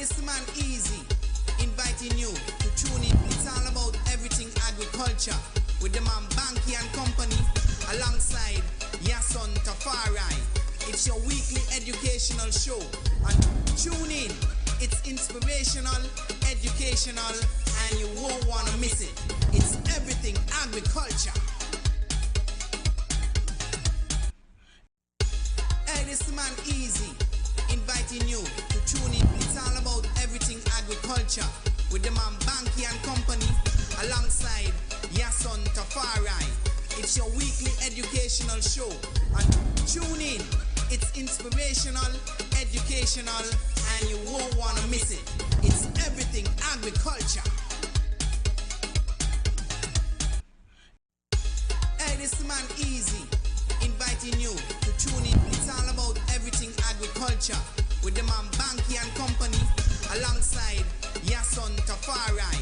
This man Easy, inviting you to tune in. It's all about everything agriculture with the man Banky and Company alongside Yason Tafari. It's your weekly educational show. And tune in. It's inspirational, educational, and you won't want to miss it. It's Everything Agriculture. Hey, this man Easy, inviting you to tune in. It's all about everything agriculture with the man Banky and Company alongside Yason Tafari. It's your weekly educational show. And tune in. It's inspirational, educational, and you won't want to miss it. It's Everything Agriculture. Hey, this man Easy, inviting you to tune in. It's all about everything agriculture with the man Banky and Company alongside Yason Tafari.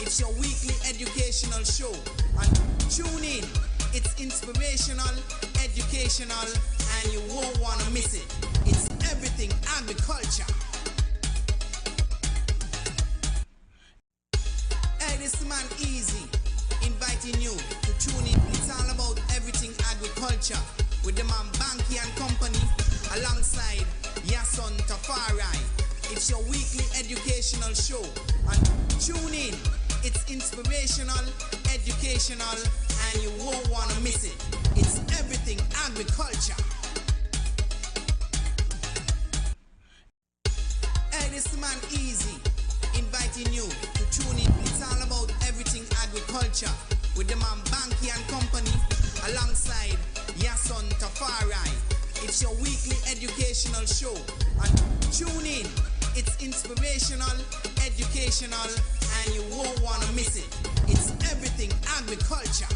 It's your weekly educational show. And tune in. It's inspirational, educational, and you won't want to miss it. It's Everything Agriculture. Hey, this man Easy, inviting you to tune in. It's all about everything agriculture with the man Banky and Company alongside Yason Tafari. It's your weekly educational show. And tune in. It's inspirational, educational, and you won't want to miss it. It's Everything Agriculture. Hey, this man Easy, inviting you to tune in. It's all about everything agriculture with the man Banky and Company alongside Yason Tafari. It's your weekly educational show. And tune in. It's inspirational, educational, and you won't want to miss it. It's Everything Agriculture.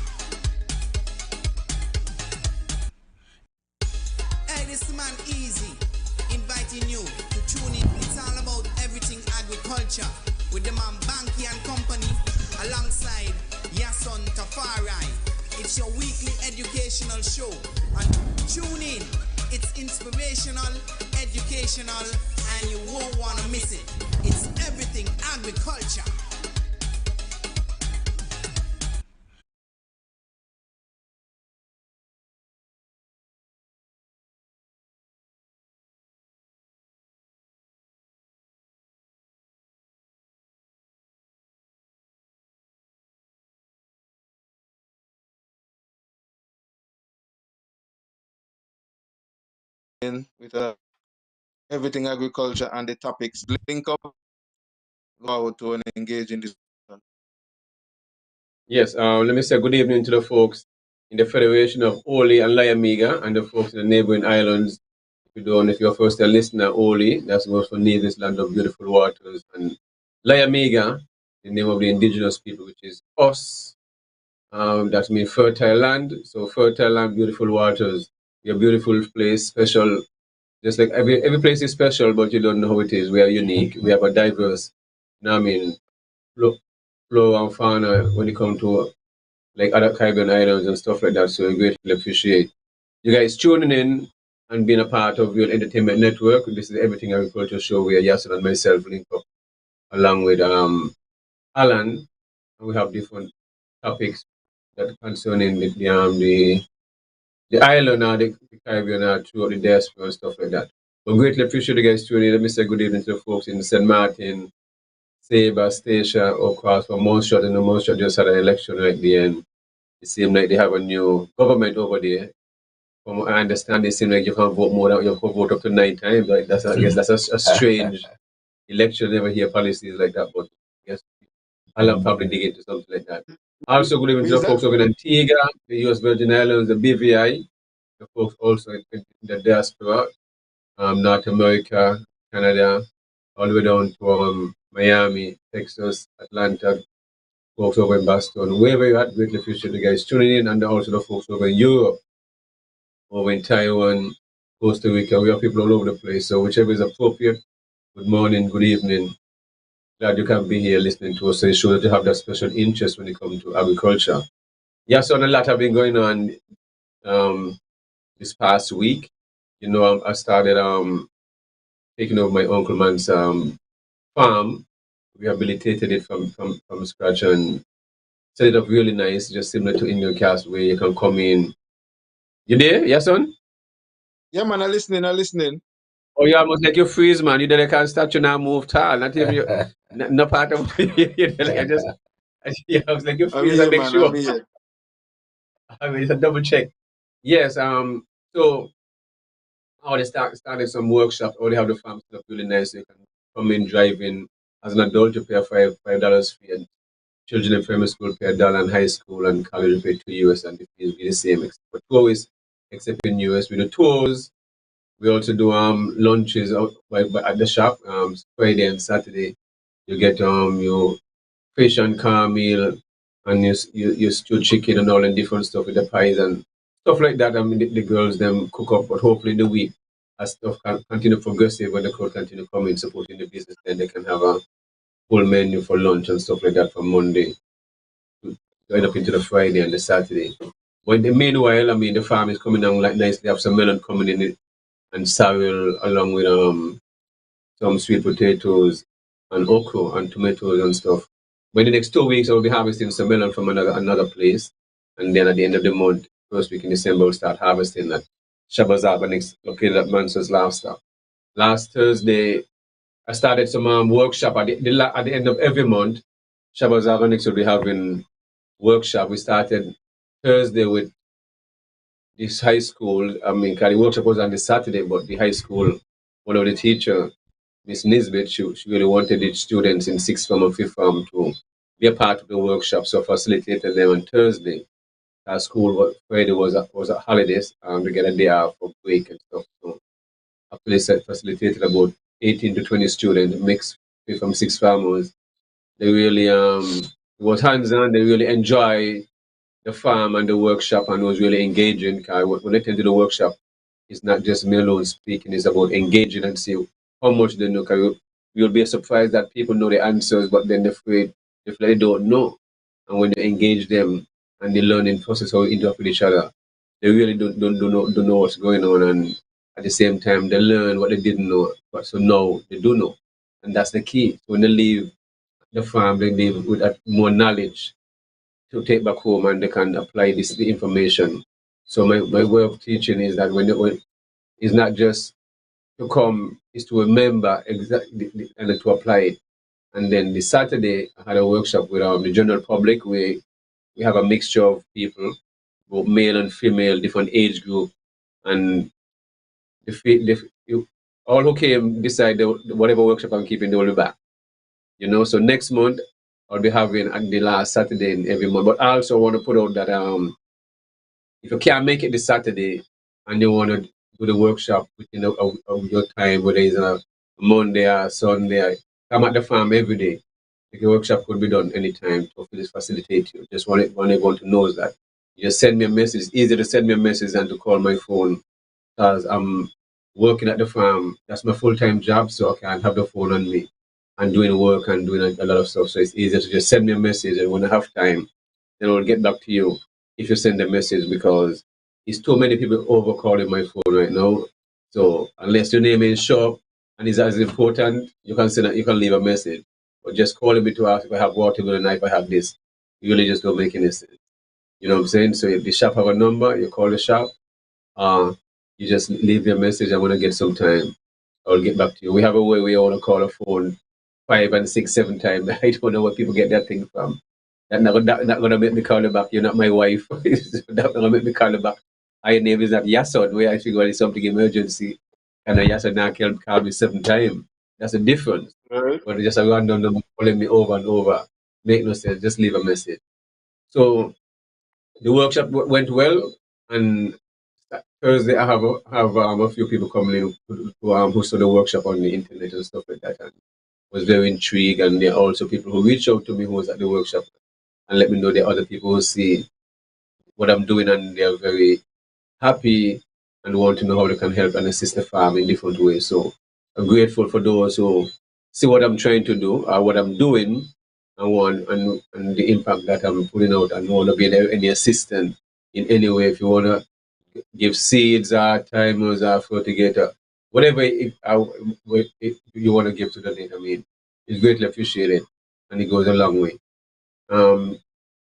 Hey, this man Easy, inviting you to tune in. It's all about everything agriculture with the man Banky and Company alongside Yason Tafari. It's your weekly educational show. And tune in. It's inspirational, educational, and you won't want to miss it. It's Everything Agriculture. With everything agriculture and the topics link up, go out to and engage in this. Yes, let me say good evening to the folks in the Federation of Oli and IYaaH and the folks in the neighboring islands. If you're first a listener, Oli, that's goes for Nevis, land of beautiful waters, and IYaaH, the name of the indigenous people, which is us. That means fertile land. So fertile land, beautiful waters. Your beautiful place, special. Just like every place is special, but you don't know how it is. We are unique. We have a diverse, flora and fauna when it comes to like other Caribbean islands and stuff like that. So I greatly appreciate you guys tuning in and being a part of your entertainment network. This is Everything Agriculture show where Yasin and myself link up along with Alan, and we have different topics that concerning the island or the Caribbean or throughout the diaspora and stuff like that. But greatly appreciate you guys tuning in. Let me say good evening to the folks in St. Martin, Sabre, Stacia, across from Montserrat, and Montserrat just had an election right there, and it seems like they have a new government over there. From what I understand, it seems like you can vote more than you can vote up to 9 times. Like that's, I guess that's a strange election. Never hear policies like that, but I guess I'll probably dig into something like that. Also, good evening to the folks over in Antigua, the US Virgin Islands, the BVI, the folks also in the diaspora, North America, Canada, all the way down to Miami, Texas, Atlanta, folks over in Boston, wherever you're at, greatly appreciate you guys tuning in, and also the folks over in Europe, over in Taiwan, Costa Rica. We have people all over the place, so whichever is appropriate, good morning, good evening. Glad you can be here listening to us, so it shows that you have that special interest when it comes to agriculture. Yeah, so a lot have been going on this past week. I started taking over my uncle man's farm, rehabilitated it from scratch and set it up really nice, just similar to Indian Cast, where you can come in. You there? Yes, son? Yeah, man, I'm listening. Oh, you almost like you freeze, man. You there can't start you now move tall. Not even you, no part of you there, like, I was like you I'm freeze and here, make man, I'm sure. here. I mean, it's a double check. Yes, so I already started some workshops. Already have the farm set up really nice. So you can come in, drive in. As an adult, you pay $5 fee, and children in primary school pay $1 in high school, and college pay $2 and the fees be the same. Except for tours, except in US, we do tours. We also do lunches out at the shop. Friday and Saturday, you get your fish and car meal, and you stew chicken and all the different stuff with the pies and stuff like that. I mean, the girls them cook up, but hopefully in the week, as stuff can continue progressive when the crowd continue coming supporting the business, then they can have a full menu for lunch and stuff like that from Monday to end up into the Friday and the Saturday. But in the meanwhile, I mean, the farm is coming down like nicely. Have some melon coming in it and sorrel along with some sweet potatoes and okra and tomatoes and stuff. But in the next 2 weeks, I'll be harvesting some melon from another place. And then at the end of the month, first week in December, we'll start harvesting at Shabazaba next located at Manson's Livestock. Last Thursday, I started some workshop at the end of every month. Shabazaba next will be having workshop. We started Thursday with this high school. I mean, 'cause the workshop was on the Saturday, but the high school, one of the teacher, Miss Nisbet, she really wanted the students in sixth form and fifth form to be a part of the workshop, so facilitated them on Thursday. Our school Friday was a holidays, to get a day off for break and stuff. So I facilitated about 18 to 20 students, mixed from six farmers. They really it was hands on. They really enjoy the farm and the workshop, and it was really engaging. 'Cause when I attended the workshop, it's not just me alone speaking, it's about engaging and see how much they know. 'Cause you'll be surprised that people know the answers, but then they're afraid if they don't know. And when you engage them and the learning process, how you interact with each other, they really don't know what's going on. And at the same time, they learn what they didn't know. But so now they do know. And that's the key. So when they leave the farm, they leave with that more knowledge to take back home and they can apply the information. So my way of teaching is that when it's not just to come, is to remember exactly and to apply it. And then the Saturday I had a workshop with the general public. We have a mixture of people, both male and female, different age group, and all who came decide whatever workshop I'm keeping, they will be back. So next month I'll be having at the last Saturday in every month. But I also want to put out that if you can't make it this Saturday and you want to do the workshop within your time, whether it's a Monday or Sunday, come at the farm every day. The workshop could be done anytime to facilitate you. Just want everyone to know that. You just send me a message. It's easier to send me a message than to call my phone because I'm working at the farm. That's my full-time job, so I can't have the phone on me and doing work and doing a lot of stuff. So it's easier to just send me a message, and when I have time, then I'll get back to you if you send a message because it's too many people over calling my phone right now. So unless your name is short and is as important, you can leave a message. But just calling me to ask if I have water with a knife, I have this. You really just don't make any sense. You know what I'm saying? So if the shop have a number, you call the shop. You just leave your message. I want to get some time. I'll get back to you. We have a way we want to call a phone 5 and 6, 7 times. I don't know where people get that thing from. That's not gonna make me call you back. You're not my wife. That's not gonna make me call you back. Your name is not Yason, where I figure it's something emergency. And Yason now can call me 7 times. That's the difference. Right. But it's just a random number calling me over and over. Make no sense. Just leave a message. So the workshop went well, and Thursday I have a few people coming in who saw the workshop on the internet and stuff like that, and was very intrigued. And there are also people who reached out to me who was at the workshop and let me know there are other people who see what I'm doing and they are very happy and want to know how they can help and assist the farm in different ways. So I'm grateful for those who see what I'm trying to do or what I'm doing and the impact that I'm putting out and want to be any assistant in any way. If you want to give seeds or timers or fertilizer, whatever if you want to give to the data, I mean, is greatly appreciated, and it goes a long way.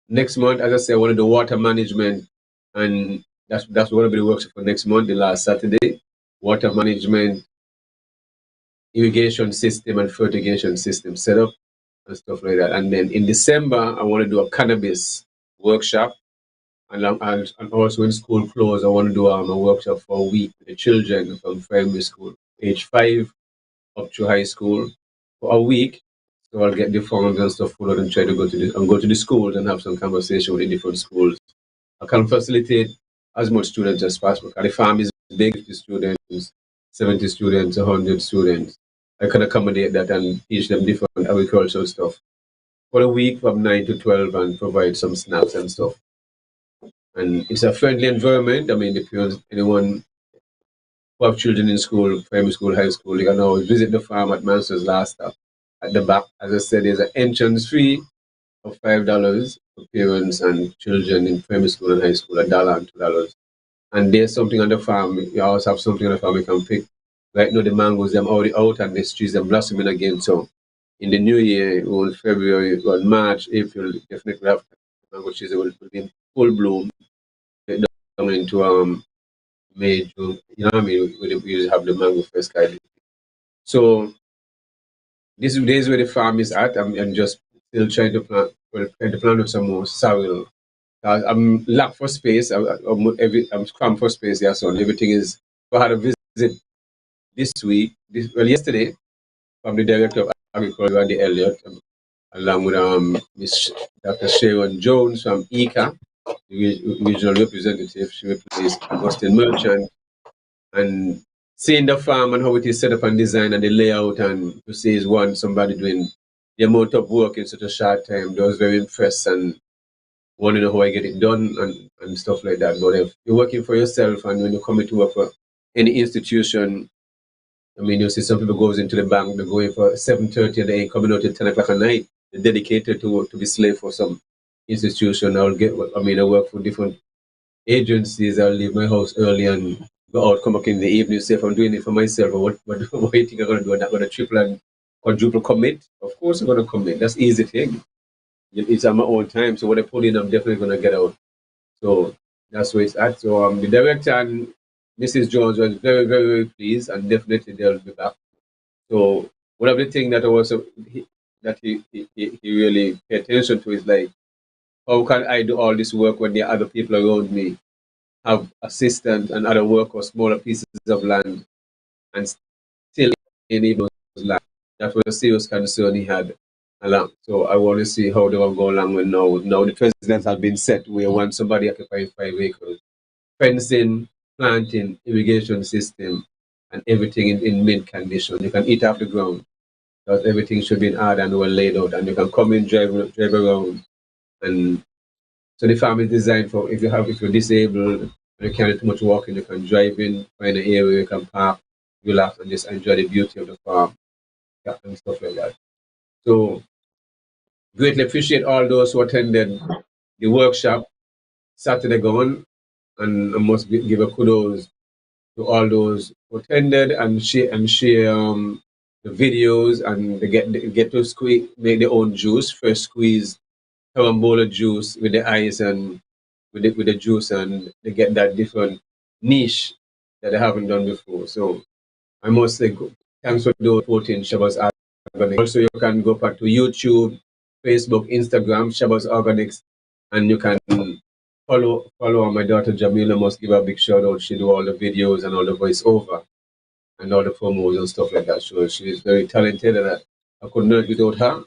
Next month, as I said, I want to do water management, and that's going to be the workshop for next month, the last Saturday. Water management, irrigation system, and fertigation system setup and stuff like that. And then in December, I want to do a cannabis workshop, and also when school closed, I want to do a workshop for a week with the children from primary school, age 5 up to high school, for a week. So I'll get the forms and stuff full and try to go to the schools and have some conversation with the different schools. I can facilitate as much students as possible. The farm is big, 50 students, 70 students, 100 students. I can accommodate that and teach them different agricultural stuff for a week from 9 to 12 and provide some snacks and stuff. And it's a friendly environment. I mean, if anyone who have children in school, primary school, high school, you can always visit the farm at Master's Last Stop. At the back, as I said, there's an entrance fee of $5 for parents and children in primary school and high school, $1 and $2. And there's something on the farm. You always have something on the farm you can pick. Right now, the mangoes, them already out and the trees are blossoming again. So in the new year, or in February, or March, April, definitely have mango trees that will be in full bloom. Get down into May, June. You know what I mean? We usually have the mango first kind. So this is where the farm is at. I'm just still trying to plant with some more soil. I'm lack for space. I'm cramped for space. Yeah, so everything is. I had a visit this week. Yesterday, from the director of agriculture, Randy Elliott, along with Miss Dr. Sharon Jones from ECA, the regional representative. She replaced Augustine Merchant, and seeing the farm and how it is set up and designed and the layout, and to see is somebody doing the amount of work in such a short time. I was very impressed and want to know how I get it done and stuff like that. But if you're working for yourself and when you come to work for any institution, I mean, you see some people goes into the bank, they're going for 7:30 and they ain't coming out at 10 o'clock at night. They're dedicated to be slave for some institution. I work for different agencies. I'll leave my house early and go out, come back in the evening. Say if I'm doing it for myself, what do you think I'm going to do? I'm not going to triple and quadruple commit. Of course I'm going to commit. That's easy thing. It's at my own time. So what I put in, I'm definitely going to get out. So that's where it's at. So the director and Mrs. Jones was very, very, very pleased, and definitely they'll be back. So one of the things that he really paid attention to is like, how can I do all this work when there are other people around me, have assistants and other work or smaller pieces of land, and still enable those land? That was a serious concern he had along. So I want to see how they will go along with now the president has been set where when somebody occupying 5 acres, fencing, planting, irrigation system, and everything in mint condition. You can eat off the ground because everything should be in order and well laid out, and you can come in, drive around. And so the farm is designed for if you're disabled and you can't do too much walking, you can drive in, find an area you can park, relax, and just enjoy the beauty of the farm, and stuff like that. So greatly appreciate all those who attended the workshop Saturday gone, and I must give a kudos to all those who attended and share the videos, and they get to make their own juice. First squeeze carambola juice with the ice and with the juice, and they get that different niche that they haven't done before. So I must say thanks for those supporting Shabazz Organics. Also, you can go back to YouTube, Facebook, Instagram, Shabazz Organics, and you can follow my daughter Jamila. Must give her a big shout out. She do all the videos and all the voiceover and all the promos and stuff like that. So she is very talented, and I couldn't do it without her.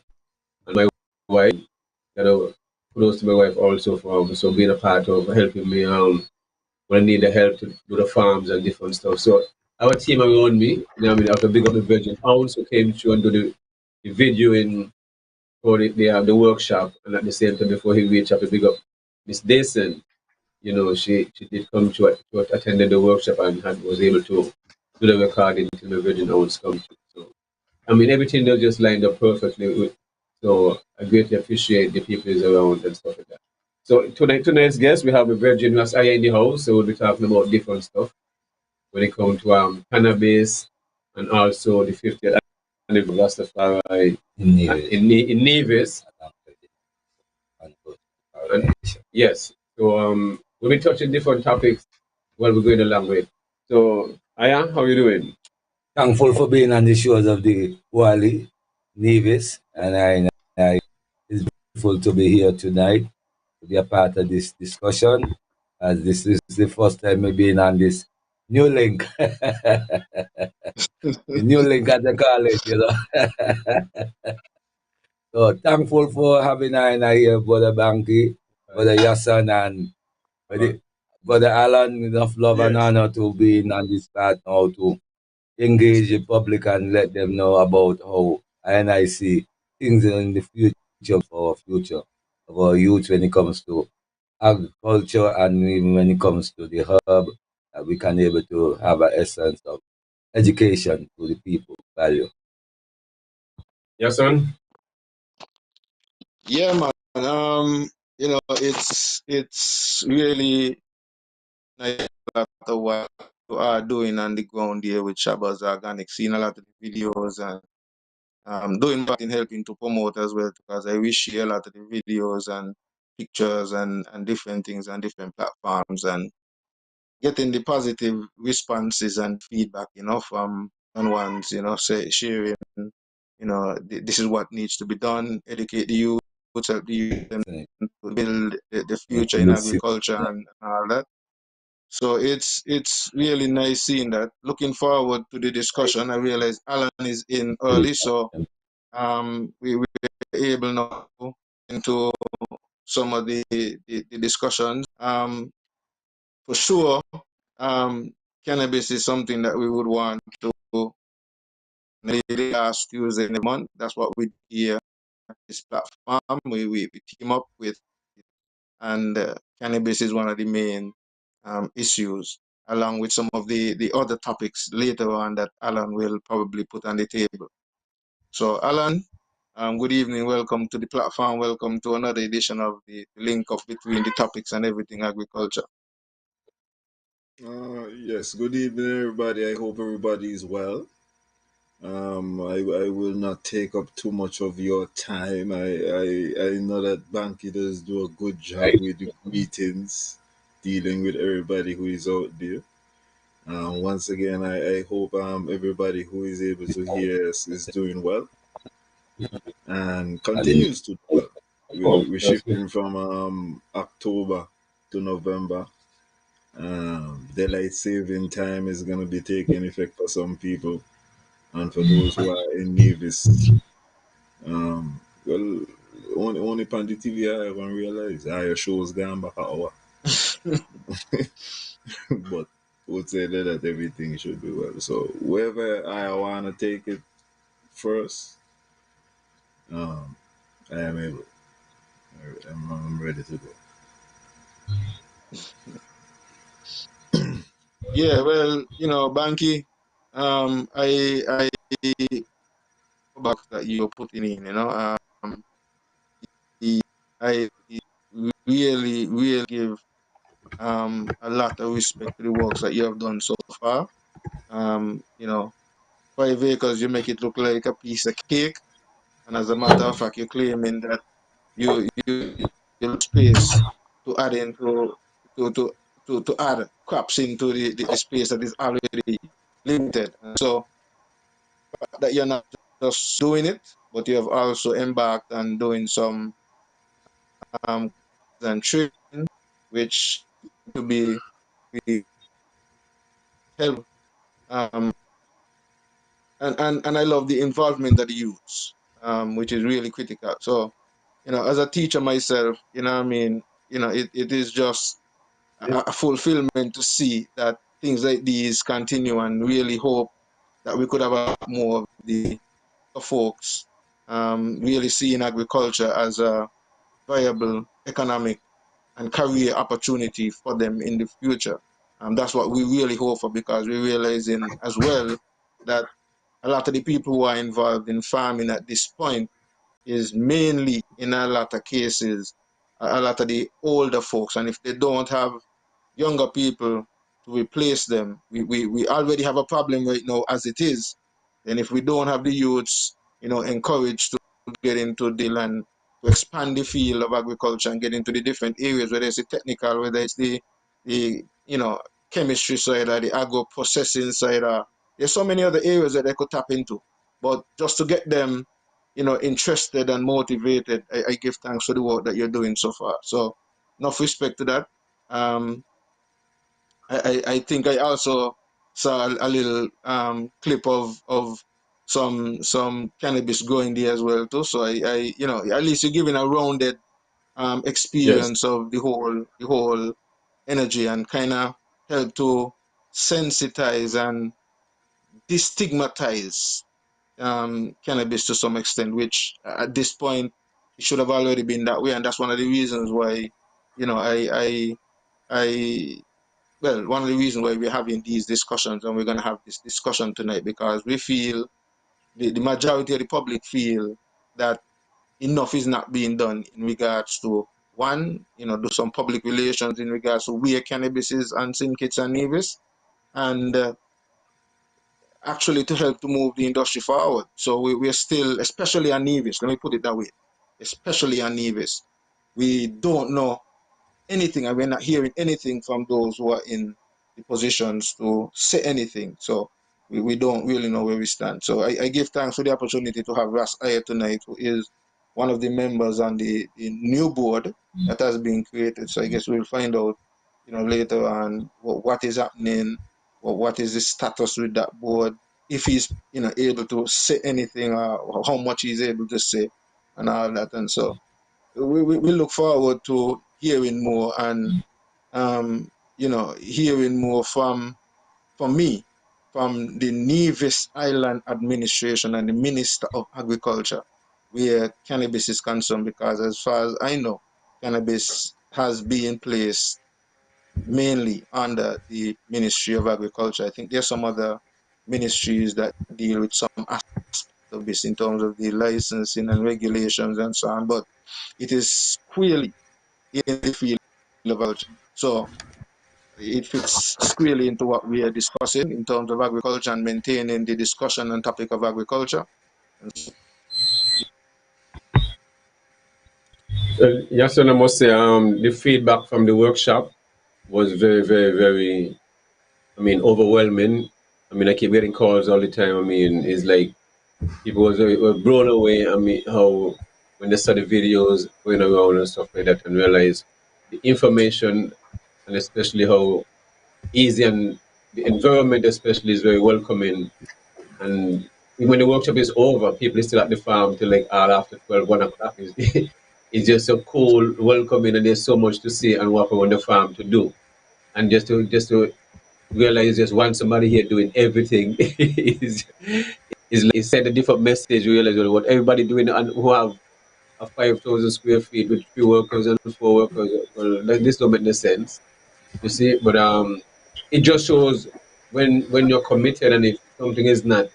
And my wife, kudos to my wife also for so being a part of helping me when I need the help to do the farms and different stuff. So our team around me, I mean, after big up the Virgin Hounds who came through and do the videoing for the workshop, and at the same time before he reached up to big up Miss Dayson. You know, she did come to attend the workshop and was able to do the recording until the Virgin Hounds come through. So I mean, everything they just lined up perfectly. So I greatly appreciate the people who's around and stuff like that. So tonight's guest, we have a Virgin Ras IYaaH in the house. So we'll be talking about different stuff when it comes to cannabis and also the 50th the Rastafari in Nevis. And, yes. So we'll be touching different topics while we're going along with. So IYaaH, how you doing? Thankful for being on the shores of the Wally, Nevis, and it's beautiful to be here tonight to be a part of this discussion, as this is the first time we've been on this new link. The new link as they call it, you know. So thankful for having I here, Brother Banky, Brother Yassan, and Brother Alan. Enough love and honor to be on this part now to engage the public and let them know about how I see things in the future for our future of our youth when it comes to agriculture and even when it comes to the herb, we can able to have an essence of education to the people value. Yes, son? Yeah, man. You know, it's really nice of what you are doing on the ground here with Shabazz Organic, seeing a lot of the videos and doing that in helping to promote as well, because I wish share a lot of the videos and pictures and different things on different platforms and getting the positive responses and feedback, you know, from ones, you know, say sharing, you know, this is what needs to be done, educate the youth, help the youth them to build the future in agriculture and all that. So it's really nice seeing that. Looking forward to the discussion. I realize Alan is in early, so we were able now into some of the discussions. For sure, cannabis is something that we would want to the last Tuesday in the month. That's what we do here at this platform. We team up with, and cannabis is one of the main issues, along with some of the other topics later on that Alan will probably put on the table. So, Alan, good evening. Welcome to the platform. Welcome to another edition of the link up between the topics and everything agriculture. Yes, good evening, everybody. I hope everybody is well. I will not take up too much of your time. I know that Banky does do a good job with the greetings, dealing with everybody who is out there. Once again, I hope everybody who is able to hear us is doing well and continues to do well. We're shifting from October to November. Daylight saving time is going to be taking effect for some people, and for those who are in Nevis, well, only on the TV I haven't realized your show's gone back an hour. But I would say that everything should be well. So wherever I want to take it first, I am able. I'm ready to go. Yeah, well, you know, Banky, I back that you're putting in, you know, I really give a lot of respect to the works that you have done so far. You know, 5 acres, you make it look like a piece of cake, and as a matter of fact, you're claiming that you space to add into to add crops into the space that is already limited. So that you're not just doing it, but you have also embarked on doing some and training, which to be help and I love the involvement of the youths, which is really critical. So, you know, as a teacher myself, you know what I mean, you know, it is just a fulfillment to see that things like these continue, and really hope that we could have a more of the folks really seeing agriculture as a viable economic and career opportunity for them in the future. That's what we really hope for, because we're realizing as well that a lot of the people who are involved in farming at this point is mainly, in a lot of cases, a lot of the older folks. And if they don't have younger people to replace them, we already have a problem right now as it is. then if we don't have the youths, encouraged to get into the land, to expand the field of agriculture and get into the different areas, whether it's the technical, whether it's the chemistry side or the agro processing side, there's so many other areas that they could tap into. But just to get them, interested and motivated, I give thanks for the work that you're doing so far. So enough respect to that. I think I also saw a little clip of some cannabis growing there as well too. So I at least you're giving a rounded experience of the whole energy, and kind of help to sensitize and destigmatize cannabis to some extent, which at this point it should have already been that way, and that's one of the reasons why I well, one of the reasons why we're having these discussions, and we're going to have this discussion tonight, because we feel, the majority of the public feel that enough is not being done in regards to, one, do some public relations in regards to where cannabis is on St. Kitts and Nevis, and actually to help to move the industry forward. So we're still, especially on Nevis, let me put it that way, especially on Nevis, we don't know anything, and we're not hearing anything from those who are in the positions to say anything. So we don't really know where we stand. So I give thanks for the opportunity to have Ras IYaaH tonight, who is one of the members on the new board that has been created. So I guess we'll find out, later on what is happening, what is the status with that board, if he's, able to say anything, or how much he's able to say, and all that. And so we look forward to hearing more, and hearing more from me, from the Nevis Island administration and the Minister of Agriculture, where cannabis is concerned, because as far as I know, cannabis has been placed mainly under the Ministry of Agriculture. I think there's some other ministries that deal with some aspect of this in terms of the licensing and regulations and so on, but it is squarely in the field of agriculture. So it fits squarely into what we are discussing in terms of agriculture and maintaining the discussion and topic of agriculture. And so, Yes, and I must say, the feedback from the workshop was very, very, very, overwhelming. I keep getting calls all the time. It's like people were blown away. How when they saw the videos going around and stuff like that, and realize the information, and especially how easy, and the environment especially is very welcoming. And when the workshop is over, people is still at the farm till like all after 12, 1 o'clock. It's just so cool, welcoming, and there's so much to see and walk around the farm to do. And just to realize, just want somebody here doing everything is send a different message. Realize what everybody doing, and who have a 5,000 square feet with 3 workers and 4 workers. Well, this don't make no sense, you see. But it just shows when you're committed, and if something is not,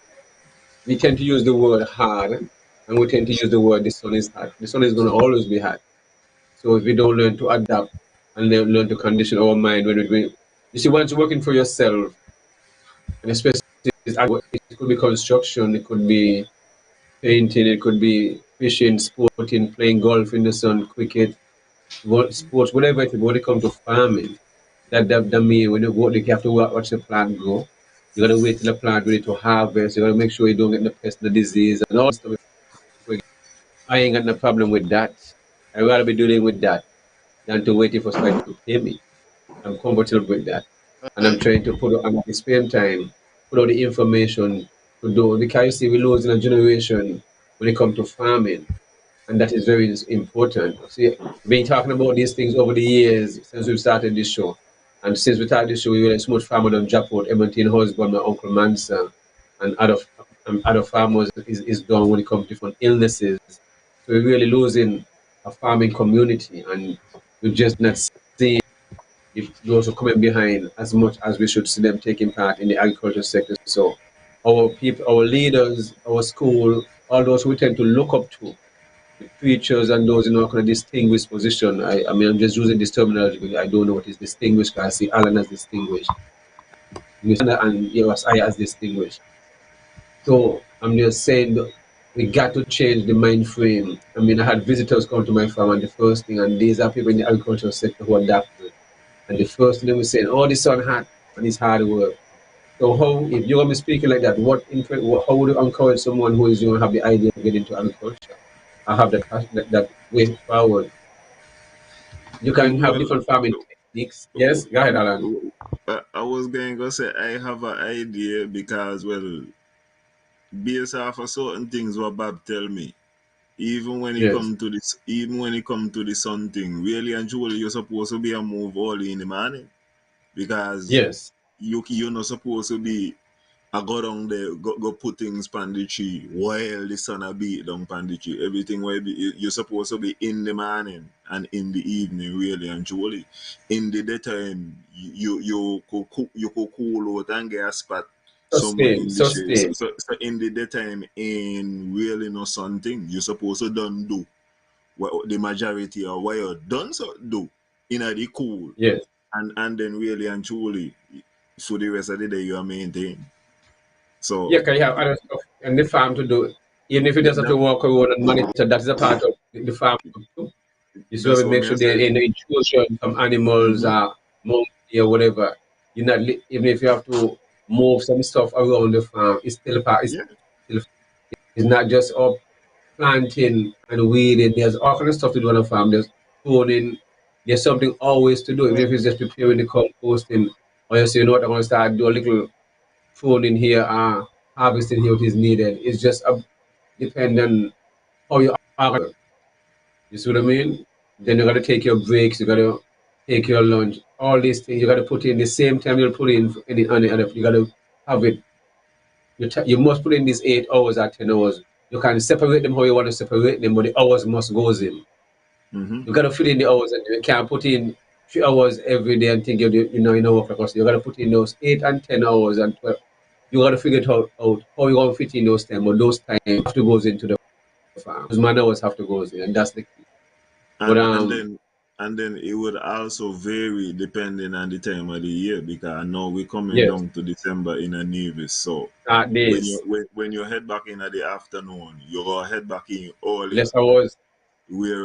we tend to use the word hard, and we tend to use the word the sun is hot. The sun is going to always be hot. So if we don't learn to adapt and learn to condition our mind when we're doing, you see, once you're working for yourself, and especially it could be construction, it could be painting, it could be fishing, sporting, playing golf in the sun, cricket, sports, whatever it is. When it comes to farming, that means when you go there, you have to watch the plant grow. You gotta wait till the plant ready to harvest. You gotta make sure you don't get the pest, the disease, and all that stuff. I ain't got no problem with that. I'd rather be dealing with that than to waiting for somebody to pay me. I'm comfortable with that. And I'm trying to put at the same time, put all the information to do, because you see, we're losing a generation when it comes to farming. And that is very important. See, we've been talking about these things over the years since we started this show. And since we started this show, we realized so much farmer done drop out. Edmonton husband, my Uncle Mansa, and other farmers is done when it comes to different illnesses. So we're really losing a farming community, and we're just not seeing if those are coming behind as much as we should see them taking part in the agriculture sector. So our people, our leaders, our school, all those we tend to look up to, the preachers and those in our kind of distinguished position. I'm just using this terminology because I don't know what is distinguished, because I see Alan as distinguished. And yes, I as distinguished. So I'm just saying that we got to change the mind frame. I mean, I had visitors come to my farm, and the first thing, and these are people in the agricultural sector who adapt to it. And the first thing they were saying, "Oh, the sun hot and it's hard work." So how, if you're gonna be speaking like that, how would you encourage someone who is going to have the idea of getting into agriculture? I have that way forward. You can have Well, different farming techniques. Yes, go ahead, Alan. I was going to say I have an idea because, well, based off of certain things what Bob tell me, Yes, even when it come to the sun thing, really and truly, you're supposed to be a move early in the morning because yes, you're not supposed to be I go down there, go put things pan the tree while the sun a beat down pan the tree. Everything where you're supposed to be in the morning and in the evening, really and truly. In the daytime, you could cool out and get a spot somewhere sustain, in the shade. So, sustain. so in the daytime, in really no something, you're supposed to done do what the majority of what you done so do in the cool, Yes. and then really and truly for the rest of the day you are maintained. So Yeah, can you have other stuff in the farm to do? Even if you that, just have to that walk around and monitor, that is a part of the farm too. You see, that's we what make me I sure they say. in the intrusion from animals, Mm-hmm. monkey or whatever. You're not even if you have to move some stuff around the farm, it's still a part. Yeah. Still, it's not just up planting and weeding. There's all kind of stuff to do on a farm. There's pruning. There's something always to do, even if it's just preparing the composting. Or you say, you know what, I'm gonna start do a little pruning here, harvesting here what is needed. It's just dependent how you are. You see what I mean? Then you gotta take your breaks, you gotta take your lunch, all these things you gotta put in the same time you'll put in any on the other. You gotta have it. You must put in these 8 hours or 10 hours. You can separate them how you want to separate them, but the hours must goes in. Mm-hmm. You gotta fit in the hours, and you can't put in 3 hours every day and think you know work because you gotta put in those 8 and 10 hours and 12. You gotta figure it out how you gonna fit in those time, but those time have to goes into the farm. Those man hours have to goes in, and that's the key. But And then it would also vary depending on the time of the year because I know we're coming yes, down to December in a Nevis. So start days, when you head back in at the afternoon, you go head back in earlier. less hours.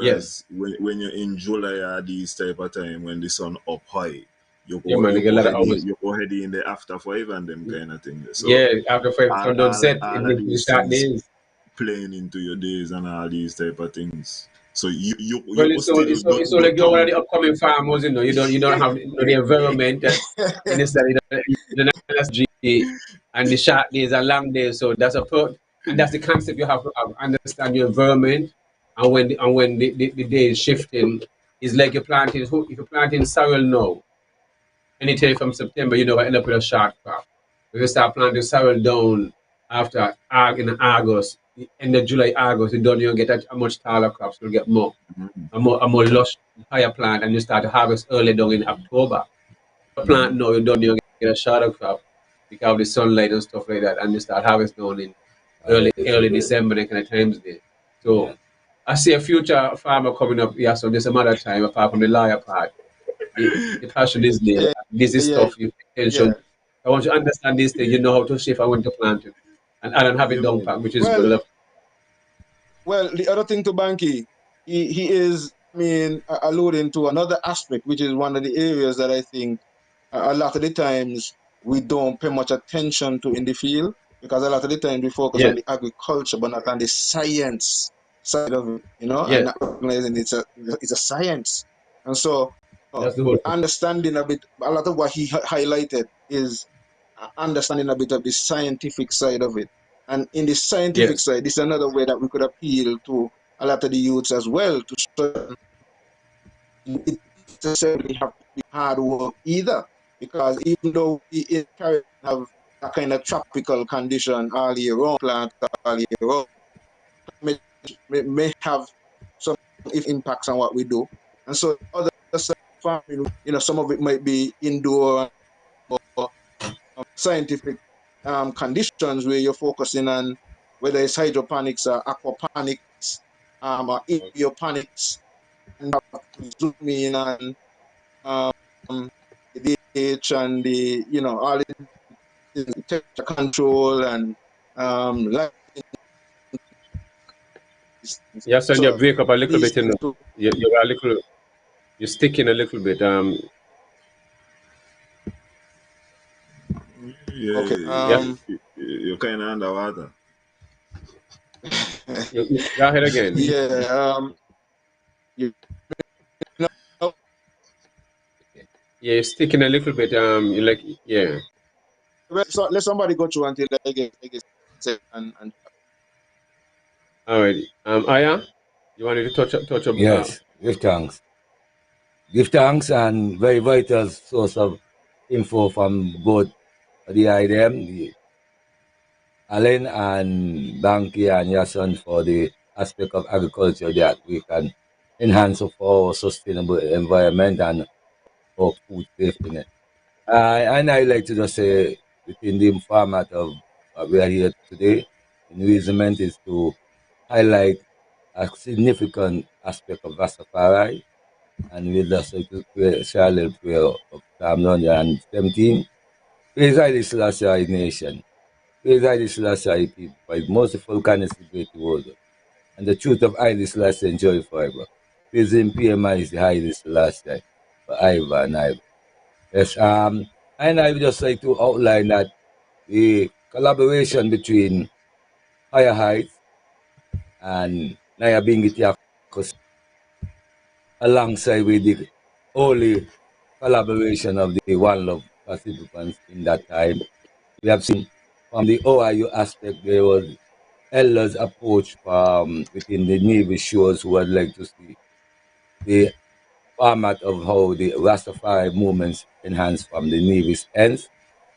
Yes, Whereas when you're in July or these type of time when the sun up high, yeah, man, they get a lot of hours. you go ahead in the after 5 and them kind of thing. So Yeah, after five all, sun don't all, set, all even of if we these start things days. playing into your days and all these type of things. So you Well, could still it's all go like you're one of down. the upcoming farmers, you know. You don't have the environment in this side. You don't have G and the short days and long days. So and that's the concept you have to have. Understand your environment, and when the day is shifting, it's like if you're planting sorrel now, anytime from September, you know, I end up with a short crop. If you start planting sorrel down after in August, the end of July, August, you don't even get a much taller crops. You'll get more Mhm. a more lush, higher plant, and you start to harvest early down in October. The plant Mhm. now you don't even get a shorter crop because of the sunlight and stuff like that, and you start harvesting down in early December, that kind of times there. So I see a future farmer coming up. Yeah, so there's some other time apart from the lawyer part. The passion is there. Yeah, This is yeah, stuff you pay attention. yeah, I want you to understand this thing. You know how to shift and when to plant it. And I don't have it Yeah, down man. pat, which is well, good. the other thing to Banky, he is, I mean, alluding to another aspect, which is one of the areas that I think a lot of the times we don't pay much attention to in the field because a lot of the time we focus on Yes, the agriculture but not on the science side of it, you know, and yes. not recognizing it's a science. And so That's the whole thing. understanding a lot of what he highlighted is understanding a bit of the scientific side of it. And in the scientific Yes, side, this is another way that we could appeal to a lot of the youths as well to show it necessarily have to be hard work either. Because even though we in Caribbean have a kind of tropical condition all year round, plant all year round, may have some if impacts on what we do. And so other side farming, you know, some of it might be indoor or scientific conditions where you're focusing on whether it's hydroponics or aquaponics or aeroponics, and zoom in on the pH and the, you know, all the temperature control and like Yeah, son, you so break up a little these bit, you know. two, You're a little, you're sticking a little bit. okay, Yeah, You're kind of underwater. go ahead again. yeah, you know, Yeah, you're sticking a little bit. You like, yeah. so let somebody go through until I get set and All right. Aya, you wanted to touch up. Yes, give thanks. Give thanks and very vital source of info from both the IDM, the Allen and Banky and Yason for the aspect of agriculture that we can enhance of our sustainable environment and our food safety. And I like to just say within the format of what we are here today, the reason is to highlight a significant aspect of Rastafari, and we just like to share a little prayer of Psalm 117. Praise Haile Selassie nation. Praise Haile Selassie people, for his merciful kindness is great towards us, and the truth of Haile Selassie enjoy forever. Praise him, PMI is the Haile Selassie, forever and ever. Yes, and I would just like to outline that the collaboration between Higher Heights and Naya Bingitiakos alongside with the holy collaboration of the One Love participants in that time. We have seen from the OIU aspect there was elders approach from within the Navy shores who would like to see the format of how the Rastafari movements enhanced from the Navy's ends.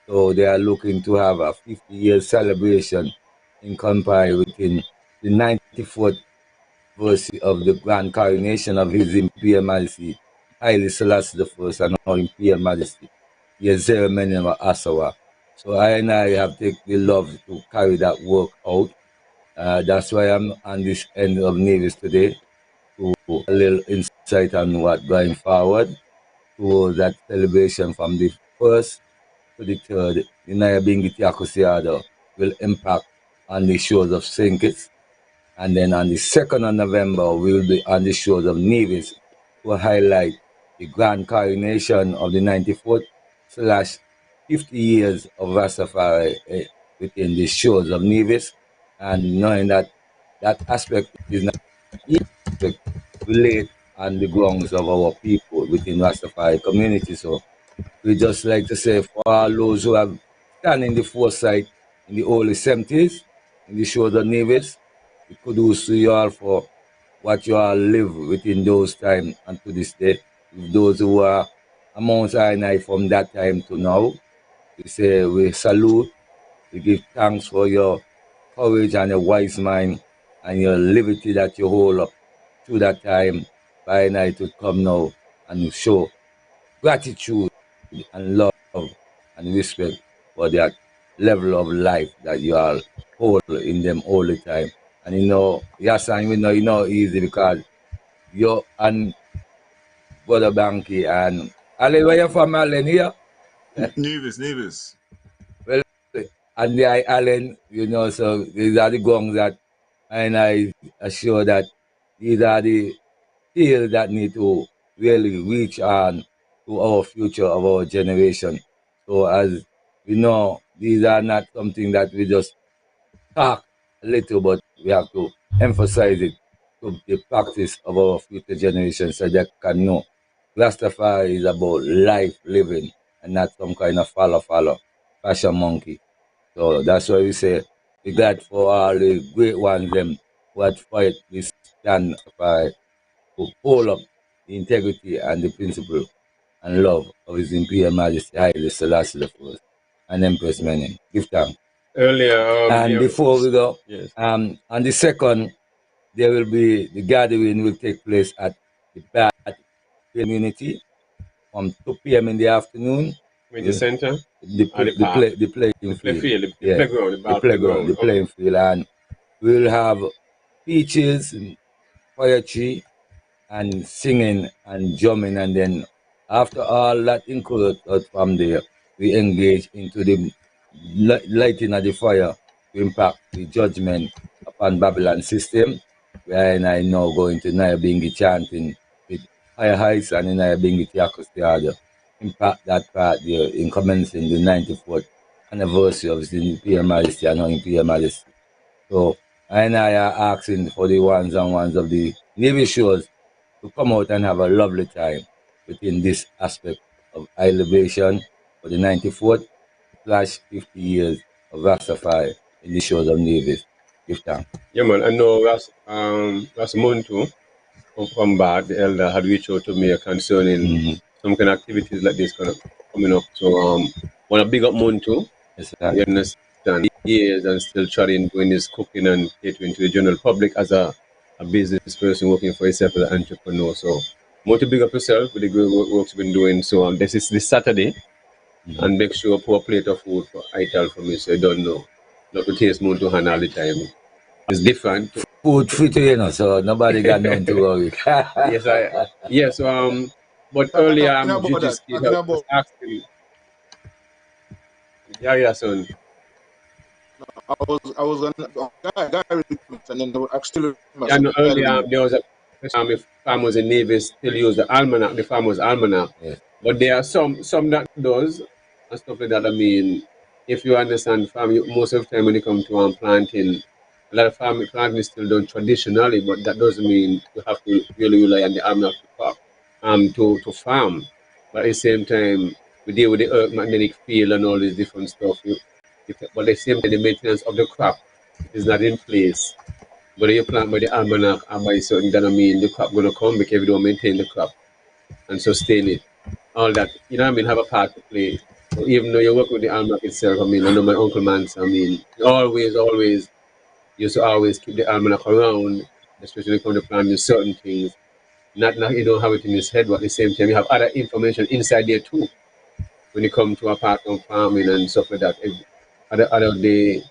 So they are looking to have a 50-year celebration in compare within the 94th verse of the grand coronation of His Imperial Majesty Haile Selassie I and our Imperial Majesty Yezero Menem Asawa. So I have taken the love to carry that work out. That's why I'm on this end of Navies today to a little insight on what going forward to that celebration from the first to the third. The Naya Bingiti Akosiado will impact on the shores of St. Kitts. And then on the 2nd of November, we will be on the shores of Nevis to highlight the grand coronation of the 94th slash 50 years of Rastafari within the shores of Nevis. And knowing that that aspect is not aspect relate on the grounds of our people within Rastafari community. So we just like to say for all those who have stand in the foresight in the early 70s, in the shores of Nevis, we kudos to you all for what you all live within those times and to this day. With those who are amongst I and I from that time to now, we say we salute, we give thanks for your courage and your wise mind and your liberty that you hold up through that time by night to come now and show gratitude and love and respect for that level of life that you all hold in them all the time. And yes, and easy because you and Brother Banky and Ali, where you from, Allen here? Nevis. Well, and the Allen, so these are the gongs that, and I assure that these are the skills that need to really reach on to our future of our generation. So as we know, these are not something that we just talk a little, but we have to emphasize it to the practice of our future generation so they can know Rastafari is about life living and not some kind of follow, fashion monkey. So that's why we say we glad for all the great ones them who had fight this stand to hold up the integrity and the principle and love of His Imperial Majesty Haile Selassie I and Empress Menen. Give thanks. Earlier, And before we go, yes. on the 2nd, there will be the gathering will take place at the Bat community from 2 p.m. in the afternoon. Community center? The Or the park? playing The field. playground, Yeah, the playground. the playing field. And we'll have speeches and poetry and singing and drumming. And then after all that included from there, we engage into the lighting of the fire to impact the judgment upon Babylon system, where I now going to Nyabingi chanting with higher heights and in Nyabingi Tiakostiada. Impact that part there in commencing the 94th anniversary of the Imperial Majesty and Imperial Majesty. So I are asking for the ones and ones of the Navy shows to come out and have a lovely time within this aspect of high liberation for the 94th/50 years of Rastafari in the shores of Navies. Give thanks. Yeah, man. I know last month too, from Bad, the elder had reached out to me concerning some kind of activities like this kind of coming up. So want to big up Muntu. Yes, You understand? He is and still trying doing his cooking and catering to the general public as a business person working for himself as an entrepreneur. So want to big up yourself with the good work you've been doing. So this is this Saturday, and make sure pour a plate of food for Ital for me. So I don't know, not to taste Muntu hand all the time. It's different. Food free to you know, so nobody got nothing to worry. Yes, but earlier Talking about that, talking about asking. Yeah, son. I was on guy recruitment, and then I still Yeah, no, earlier there was a if farmers in Navy still use the almanac, the farmer's almanac. Yes. But there are some that does and stuff like that. I mean, if you understand farming, most of the time when you come to planting, a lot of farming planting is still done traditionally, but that doesn't mean you have to really rely on the almanac to farm. But at the same time, we deal with the earth magnetic field and all this different stuff. But at the same time, the maintenance of the crop is not in place. But you plant by the almanac and by certain, that I mean the crop gonna come because if you don't maintain the crop and sustain it, all that, you know what I mean, have a part to play. So even though you work with the almanac itself, I mean, I know my uncle Mans, I mean, always used to always keep the almanac around, especially when it comes to planting certain things. Not you don't have it in his head, but at the same time you have other information inside there too. When you come to a part of farming and stuff like that, other day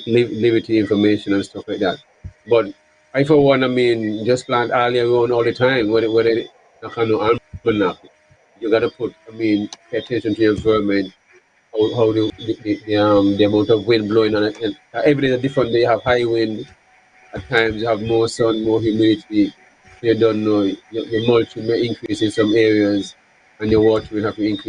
liberty information and stuff like that. But I for one, I mean, just plant earlier on all the time. Whether not almanac, you gotta put. I mean, pay attention to your environment. How the amount of wind blowing on it. And every day is different. They have high wind. At times you have more sun, more humidity. You don't know. Your mulching may increase in some areas, and your water will have to increase.